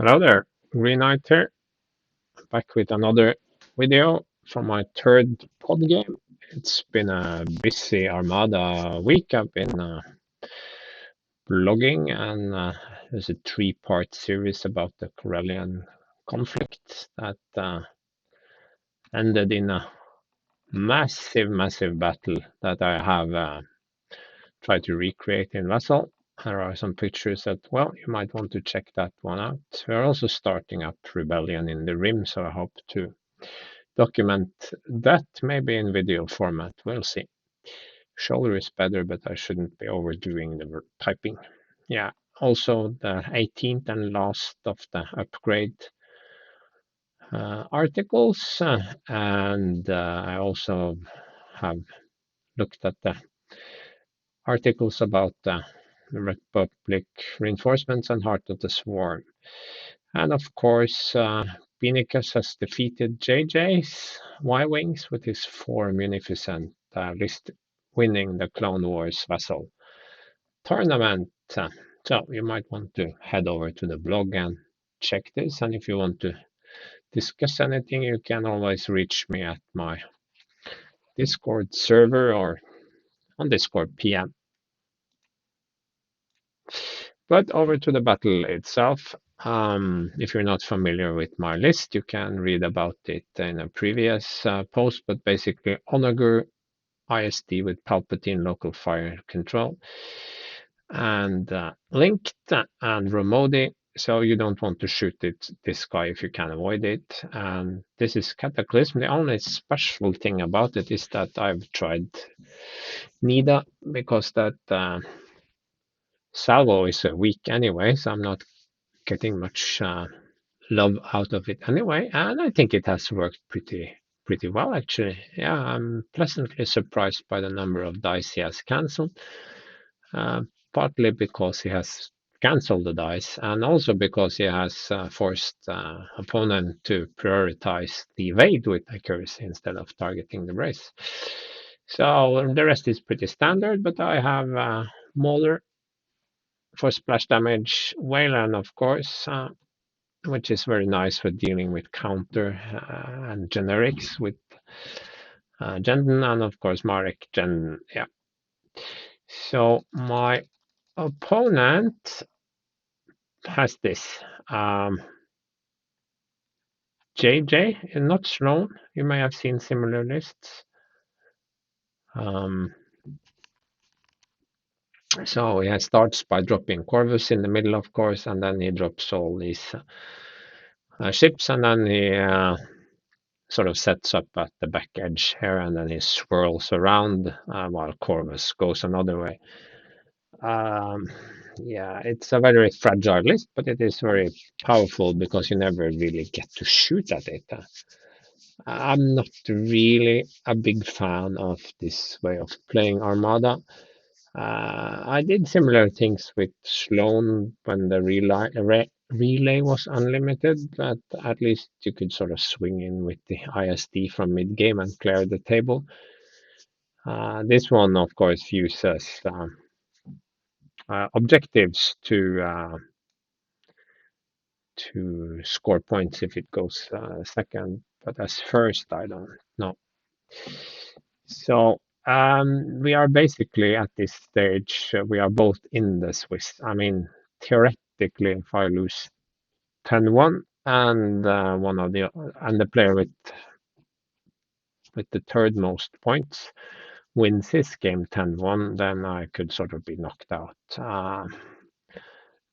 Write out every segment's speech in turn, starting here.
Hello there, Green Knight here, back with another video from my third pod game. It's been a busy Armada week. I've been blogging, and there's a three-part series about the Corellian conflict that ended in a massive battle that I have tried to recreate in Vassal. There are some pictures that, well, you might want to check that one out. We're also starting up Rebellion in the Rim, so I hope to document that maybe in video format. We'll see. Shoulder is better, but I shouldn't be overdoing the typing. Yeah, also the 18th and last of the upgrade articles, and I also have looked at the articles about the Republic reinforcements and Heart of the Swarm. And of course, Pinicus has defeated JJ's Y-Wings with his 4 munificent list, winning the Clone Wars Vassal tournament. So you might want to head over to the blog and check this. And if you want to discuss anything, you can always reach me at my Discord server or on Discord PM. But over to the battle itself. If you're not familiar with my list, you can read about it in a previous post. But basically, Onager ISD with Palpatine local fire control, and Linked and Romodi. So you don't want to shoot this guy if you can avoid it. And this is Cataclysm. The only special thing about it is that I've tried Nida because that Salvo is weak anyway, so I'm not getting much love out of it anyway, and I think it has worked pretty well actually. Yeah, I'm pleasantly surprised by the number of dice he has cancelled, partly because he has cancelled the dice, and also because he has forced opponent to prioritize the evade with accuracy instead of targeting the brace. So the rest is pretty standard, but I have Mauler for splash damage, Wayland of course, which is very nice for dealing with counter and generics with Jenden, and of course Marek Jenden. Yeah. So my opponent has this JJ, not Sloan. You may have seen similar lists. So he starts by dropping Corvus in the middle, of course, and then he drops all these ships, and then he sort of sets up at the back edge here, and then he swirls around while Corvus goes another way. Yeah, it's a very fragile list, but it is very powerful because you never really get to shoot at it. I'm not really a big fan of this way of playing Armada. I did similar things with Sloan when the relay was unlimited, but at least you could sort of swing in with the ISD from mid game and clear the table. This one, of course, uses objectives to score points if it goes second, but as first, I don't know. So we are basically at this stage. We are both in the Swiss. I mean, theoretically, if I lose 10-1 and the player with the third most points wins his game 10-1, then I could sort of be knocked out.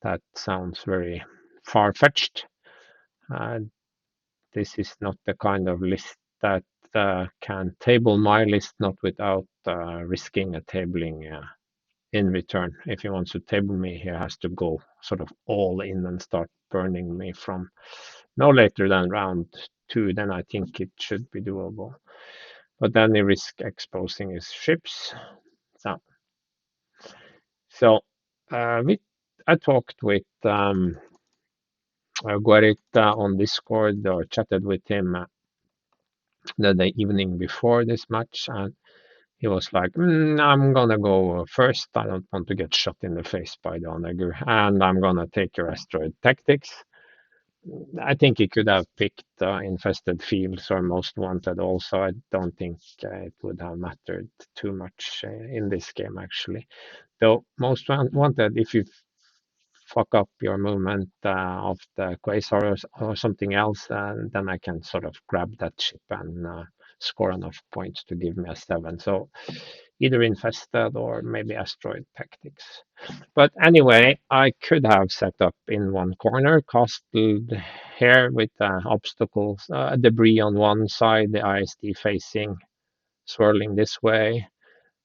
That sounds very far-fetched. This is not the kind of list that can table my list, not without risking a tabling in return. If he wants to table me, he has to go sort of all in and start burning me from no later than round 2. Then I think it should be doable. But then he risks exposing his ships. So I talked with Goerrit on Discord, or chatted with him the evening before this match, and he was like, I'm gonna go first. I don't want to get shot in the face by the Onager, and I'm gonna take your asteroid tactics. I think he could have picked infested fields or most wanted also. I don't think it would have mattered too much in this game, actually. Though most wanted, if you fuck up your movement of the quasar or something else, then I can sort of grab that ship and score enough points to give me a 7. So either infested or maybe asteroid tactics. But anyway, I could have set up in one corner, castled here with obstacles, debris on one side, the ISD facing, swirling this way,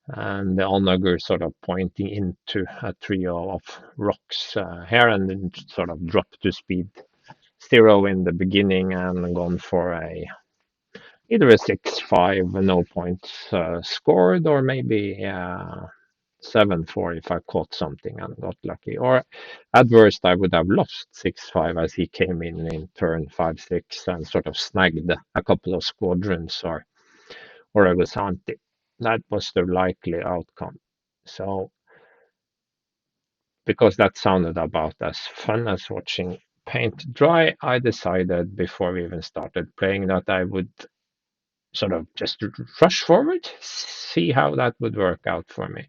and the onager sort of pointing into a trio of rocks here, and then sort of drop to speed 0 in the beginning and gone for a either a 6-5, no points scored, or maybe 7-4 if I caught something and got lucky. Or at worst, I would have lost 6-5 as he came in turn 5-6 and sort of snagged a couple of squadrons, or I was hunting. That was the likely outcome. So, because that sounded about as fun as watching paint dry, I decided before we even started playing that I would sort of just rush forward, see how that would work out for me.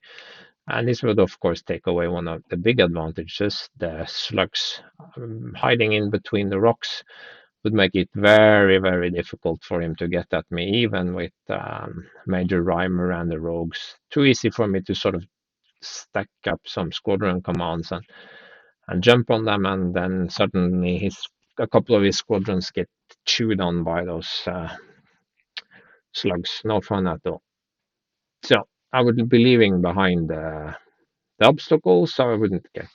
And this would, of course, take away one of the big advantages. The slugs hiding in between the rocks would make it very, very difficult for him to get at me, even with Major Rhymer and the rogues. Too easy for me to sort of stack up some squadron commands and jump on them, and then suddenly a couple of his squadrons get chewed on by those slugs. No fun at all. So I would be leaving behind the obstacles, so I wouldn't get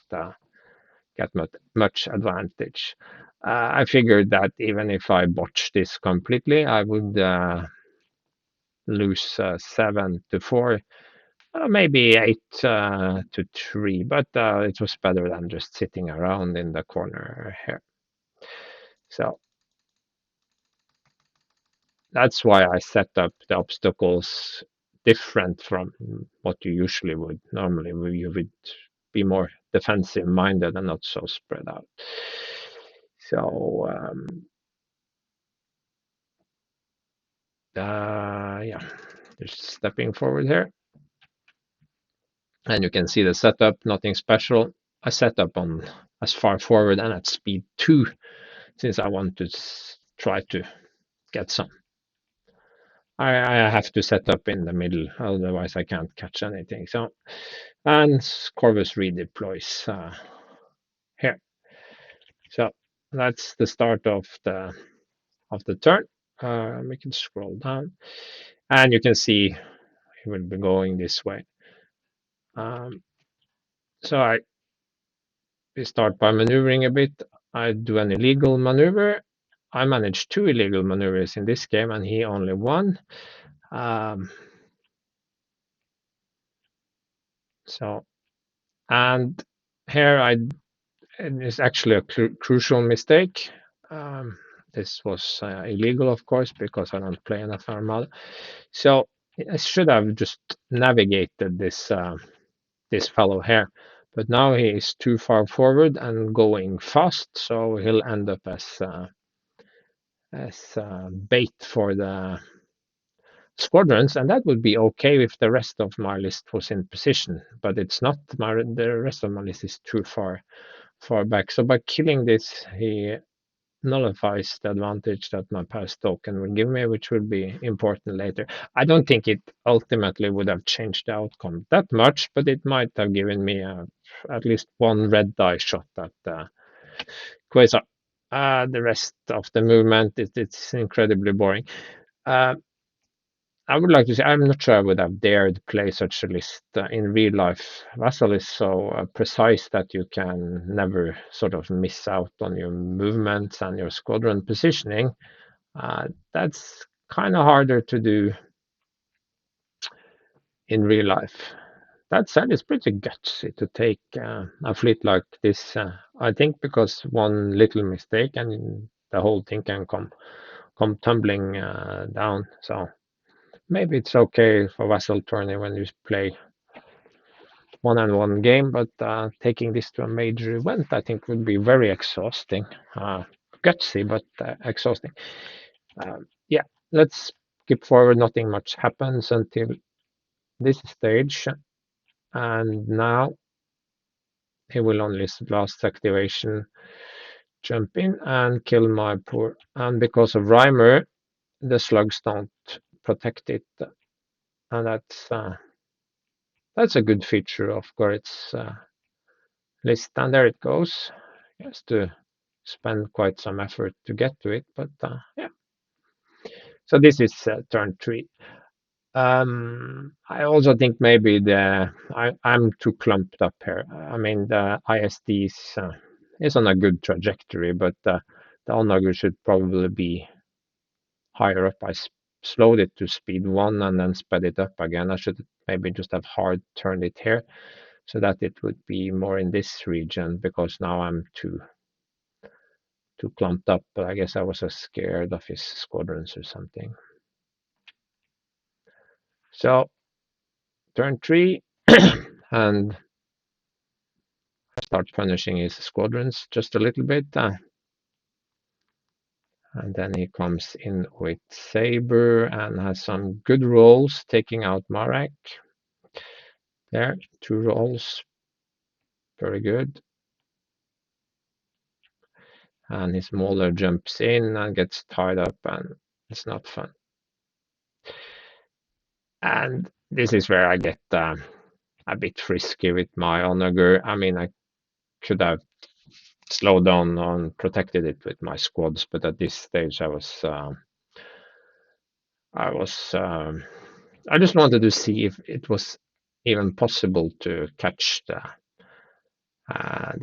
much advantage. I figured that even if I botched this completely, I would lose 7-4, maybe 8-3, but it was better than just sitting around in the corner here. So that's why I set up the obstacles different from what you usually would. Normally, you would be more defensive minded and not so spread out. So yeah, just stepping forward here, and you can see the setup. Nothing special. I set up on as far forward and at speed 2, since I want to try to get some. I have to set up in the middle, otherwise I can't catch anything. So, and Corvus redeploys here. So that's the start of the turn. We can scroll down, and you can see it will be going this way. So we start by maneuvering a bit. I do an illegal maneuver. I managed 2 illegal maneuvers in this game, and he only 1. So, and here it's actually a crucial mistake. This was illegal, of course, because I don't play enough Armada. So I should have just navigated this fellow here, but now he is too far forward and going fast, so he'll end up as bait for the squadrons, and that would be okay if the rest of my list was in position, but it's not. The rest of my list is too far back. So by killing this, he nullifies the advantage that my pass token will give me, which will be important later. I don't think it ultimately would have changed the outcome that much, but it might have given me at least one red die shot at Quasar. The rest of the movement, it's incredibly boring. I would like to say I'm not sure I would have dared play such a list in real life. Vassal is so precise that you can never sort of miss out on your movements and your squadron positioning. That's kind of harder to do in real life. That said, it's pretty gutsy to take a fleet like this. I think because one little mistake and the whole thing can come tumbling down. So maybe it's okay for Vassal tourney when you play one-on-one game, but taking this to a major event, I think, would be very exhausting. gutsy but exhausting. Yeah, let's skip forward. Nothing much happens until this stage, and now he will on this last activation jump in and kill my poor. And because of Rhymer, the slugs don't protect it, and that's a good feature of Goerrit's list. And there it goes. He has to spend quite some effort to get to it, but yeah. So this is turn 3. I also think maybe I'm too clumped up here. I mean, the ISDs is on a good trajectory, but the Onager should probably be higher up. I slowed it to speed 1 and then sped it up again. I should maybe just have hard turned it here so that it would be more in this region, because now I'm too clumped up. But I guess I was scared of his squadrons or something. So turn 3 and start punishing his squadrons just a little bit. And then he comes in with Saber and has some good rolls, taking out Marek. There, 2 rolls. Very good. And his Mauler jumps in and gets tied up, and it's not fun. And this is where I get a bit frisky with my Onager. I mean, I could have slowed down and protected it with my squads, but at this stage I just wanted to see if it was even possible to catch the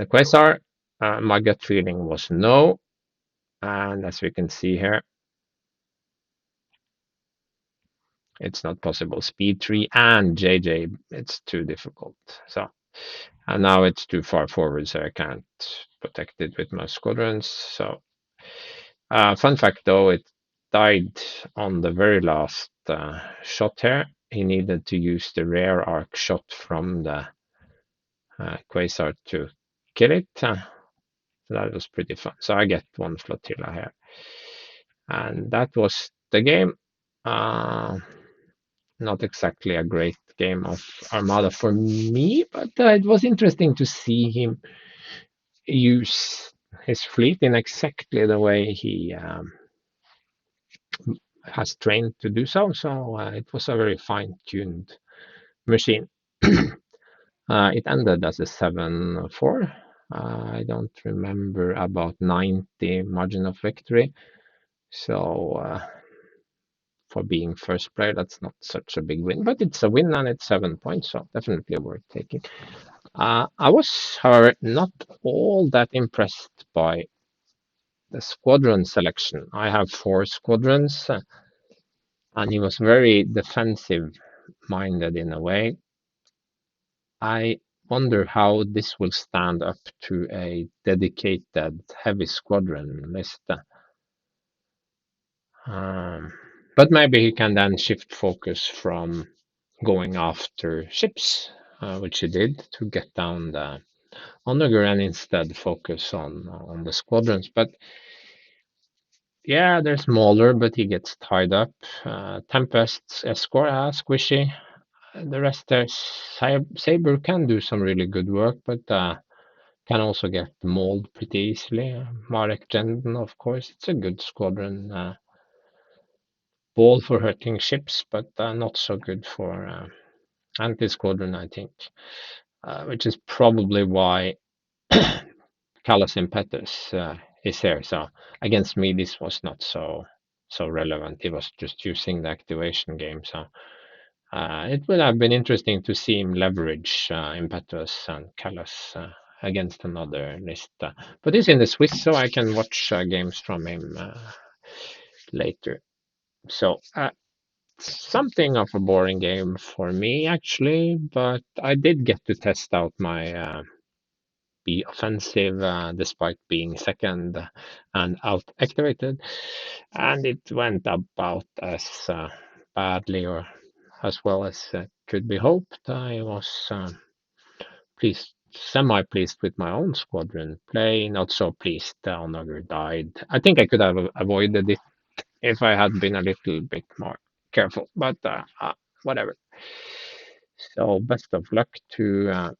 Quasar. My gut feeling was no, and as we can see here, it's not possible. Speed 3 and JJ, it's too difficult. So, and now it's too far forward, so I can't protect it with my squadrons. So, fun fact though, it died on the very last shot here. He needed to use the rear arc shot from the Quasar to kill it. So that was pretty fun. So I get 1 flotilla here. And that was the game. Not exactly a great game of Armada for me, but it was interesting to see him use his fleet in exactly the way he has trained to do so. So it was a very fine-tuned machine. It ended as a 7-4. I don't remember about 90 margin of victory. So for being first player, that's not such a big win, but it's a win and it's 7 points, so definitely worth taking. I was, however, not all that impressed by the squadron selection. I have 4 squadrons, and he was very defensive minded in a way. I wonder how this will stand up to a dedicated heavy squadron list. But maybe he can then shift focus from going after ships, which he did, to get down the Onager and instead focus on the squadrons. But yeah, they're smaller, but he gets tied up. Tempest's Escort, squishy. The rest there, Saber can do some really good work, but can also get mauled pretty easily. Marek Jenden, of course, it's a good squadron. Ball for hurting ships, but not so good for anti-squadron, I think. Which is probably why Callus Impetus is here. So against me, this was not so relevant. He was just using the activation game. So it would have been interesting to see him leverage Impetus and Callus against another list. But he's in the Swiss, so I can watch games from him later. So something of a boring game for me, actually, but I did get to test out my be offensive despite being second and out activated, and it went about as badly or as well as could be hoped. I was pleased semi pleased with my own squadron play. Not so pleased the Onager died. I think I could have avoided it if I had been a little bit more careful, but whatever. So best of luck to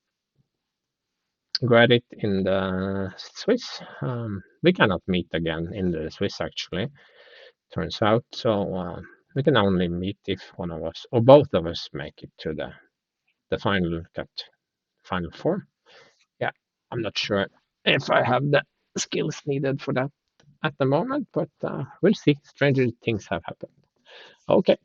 Goerrit in the Swiss. We cannot meet again in the Swiss actually, turns out. So we can only meet if one of us or both of us make it to the final cut, final four. Yeah, I'm not sure if I have the skills needed for that at the moment, but we'll see. Stranger things have happened. Okay.